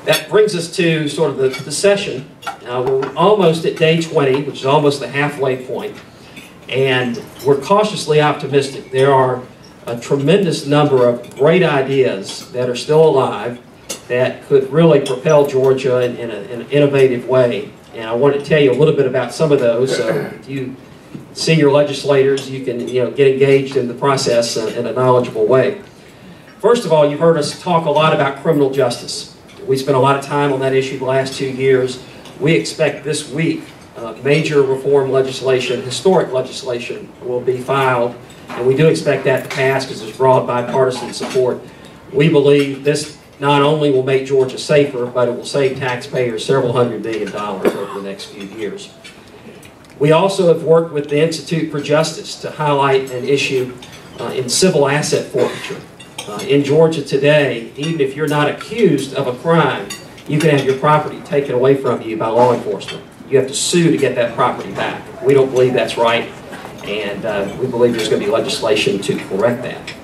That brings us to sort of the session. We're almost at day 20, which is almost the halfway point, and we're cautiously optimistic. There are a tremendous number of great ideas that are still alive that could really propel Georgia in an innovative way. And I want to tell you a little bit about some of those. So if you see your legislators, you can get engaged in the process in a knowledgeable way. First of all, you've heard us talk a lot about criminal justice. We spent a lot of time on that issue the last 2 years. We expect this week major reform legislation, historic legislation, will be filed, and we do expect that to pass because there's broad bipartisan support. We believe this not only will make Georgia safer, but it will save taxpayers several $100 million over the next few years. We also have worked with the Institute for Justice to highlight an issue in civil asset forfeiture. In Georgia today, even if you're not accused of a crime, you can have your property taken away from you by law enforcement. You have to sue to get that property back. We don't believe that's right, and we believe there's going to be legislation to correct that.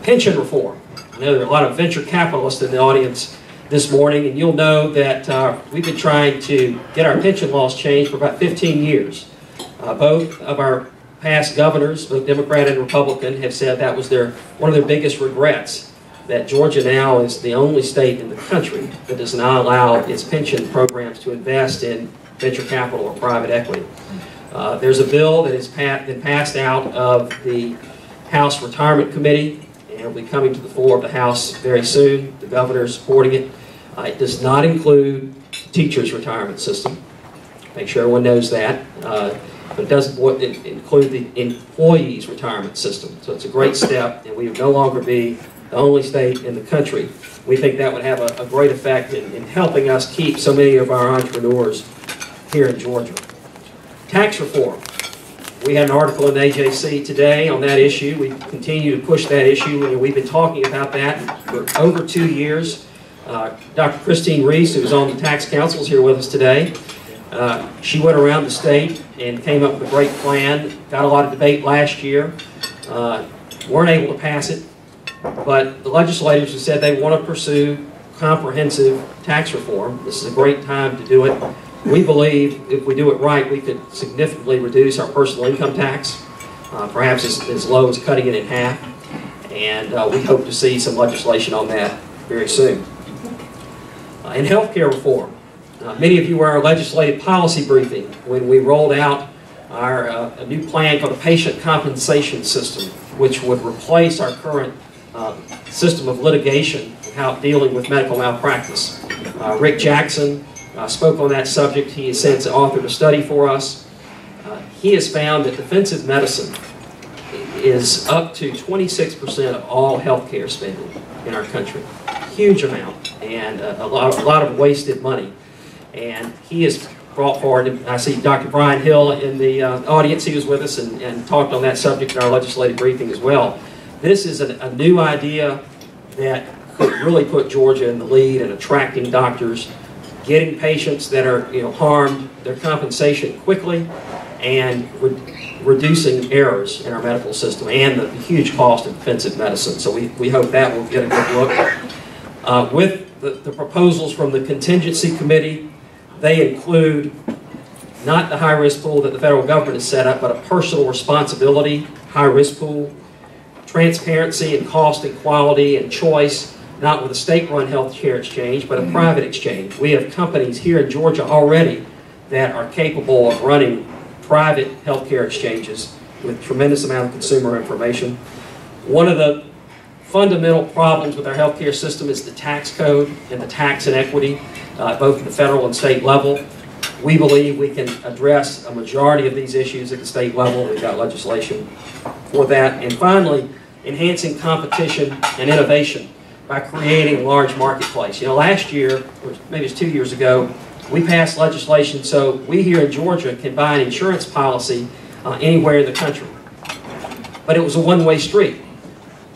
Pension reform. I know there are a lot of venture capitalists in the audience this morning, and you'll know that we've been trying to get our pension laws changed for about 15 years. Both of our past governors, both Democrat and Republican, have said that was one of their biggest regrets, that Georgia now is the only state in the country that does not allow its pension programs to invest in venture capital or private equity. There's a bill that has been passed out of the House Retirement Committee, and it will be coming to the floor of the House very soon. The governor is supporting it. It does not include teachers' retirement system. Make sure everyone knows that. But it does include the employees' retirement system. So it's a great step, and we would no longer be the only state in the country. We think that would have a great effect in helping us keep so many of our entrepreneurs here in Georgia. Tax reform. We had an article in AJC today on that issue. We continue to push that issue. We've been talking about that for over 2 years. Dr. Christine Reese, who's on the Tax Council, is here with us today. She went around the state and came up with a great plan. Got a lot of debate last year. Weren't able to pass it, but the legislators have said they want to pursue comprehensive tax reform. This is a great time to do it. We believe if we do it right, we could significantly reduce our personal income tax, perhaps as low as cutting it in half, and we hope to see some legislation on that very soon. In healthcare reform, many of you were at our legislative policy briefing when we rolled out a new plan for the patient compensation system, which would replace our current system of litigation dealing with medical malpractice. Rick Jackson spoke on that subject. He has since authored a study for us. He has found that defensive medicine is up to 26% of all healthcare spending in our country. Huge amount, and a lot of wasted money. And he has brought forward, and I see Dr. Brian Hill in the audience. He was with us and talked on that subject in our legislative briefing as well. This is a new idea that could really put Georgia in the lead in attracting doctors, getting patients that are harmed their compensation quickly, and reducing errors in our medical system and the huge cost of defensive medicine. So we hope that will get a good look. With the proposals from the contingency committee, they include not the high-risk pool that the federal government has set up, but a personal responsibility high-risk pool, transparency and cost and quality and choice, not with a state-run health care exchange, but a private exchange. We have companies here in Georgia already that are capable of running private health care exchanges with tremendous amount of consumer information. One of the fundamental problems with our healthcare system is the tax code and the tax inequity, both at the federal and state level. We believe we can address a majority of these issues at the state level. We've got legislation for that. And finally, enhancing competition and innovation by creating a large marketplace. Last year, or maybe it's 2 years ago, we passed legislation so we here in Georgia can buy an insurance policy anywhere in the country. But it was a one-way street.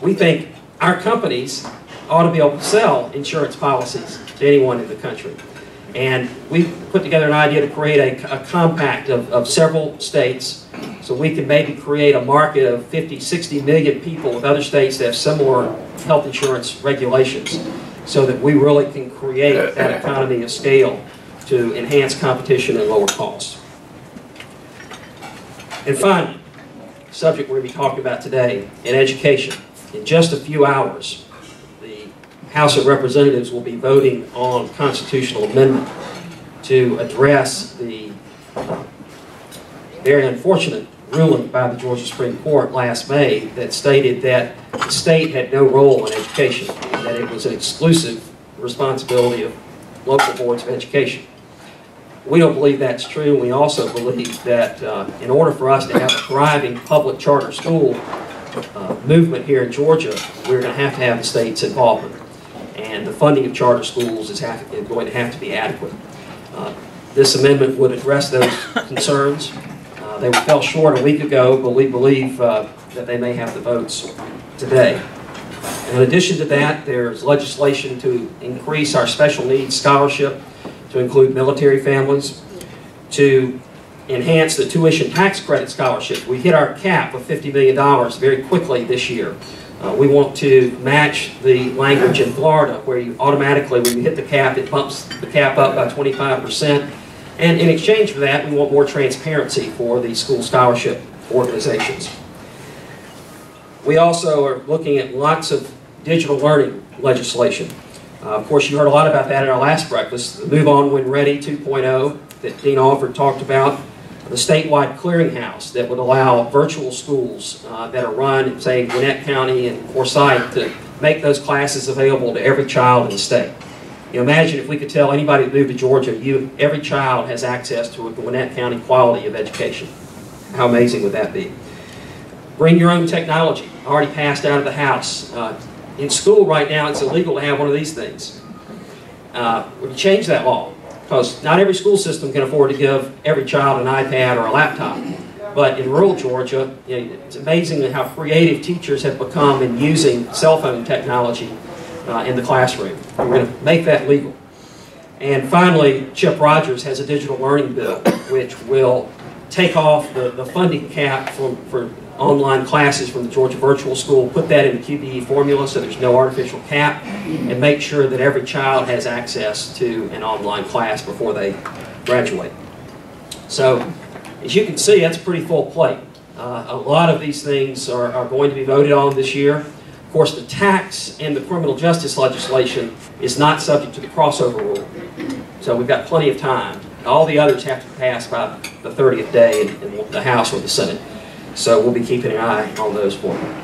We think our companies ought to be able to sell insurance policies to anyone in the country. And we put together an idea to create a compact of several states so we can maybe create a market of 50, 60 million people with other states that have similar health insurance regulations. so that we really can create that economy of scale to enhance competition and lower costs. And finally, the subject we're going to be talking about today, in education. In just a few hours, the House of Representatives will be voting on a constitutional amendment to address the very unfortunate ruling by the Georgia Supreme Court last May that stated that the state had no role in education, and that it was an exclusive responsibility of local boards of education. We don't believe that's true. We also believe that in order for us to have a thriving public charter school movement here in Georgia, we're going to have the state's involvement. And the funding of charter schools is going to have to be adequate. This amendment would address those concerns. They fell short a week ago, but we believe that they may have the votes today. In addition to that, there's legislation to increase our special needs scholarship to include military families, to enhance the tuition tax credit scholarship. We hit our cap of $50 million very quickly this year. We want to match the language in Florida, where you automatically, when you hit the cap, it bumps the cap up by 25%. And in exchange for that, we want more transparency for the school scholarship organizations. We also are looking at lots of digital learning legislation. Of course, you heard a lot about that at our last breakfast. The Move On When Ready 2.0 that Dean Alford talked about. The statewide clearinghouse that would allow virtual schools that are run in, say, Gwinnett County and Forsyth to make those classes available to every child in the state. You know, imagine if we could tell anybody to move to Georgia, every child has access to a Gwinnett County quality of education. How amazing would that be? Bring your own technology. Already passed out of the House. In school right now, it's illegal to have one of these things. We can change that law, because not every school system can afford to give every child an iPad or a laptop. But in rural Georgia, you know, it's amazing how creative teachers have become in using cell phone technology in the classroom. We're going to make that legal. And finally, Chip Rogers has a digital learning bill, which will take off the funding cap for online classes from the Georgia Virtual School, put that in the QBE formula so there's no artificial cap, and make sure that every child has access to an online class before they graduate. So, as you can see, that's a pretty full plate. A lot of these things are going to be voted on this year. Of course, the tax and the criminal justice legislation is not subject to the crossover rule. So we've got plenty of time. All the others have to pass by the 30th day in the House or the Senate. So we'll be keeping an eye on those for you.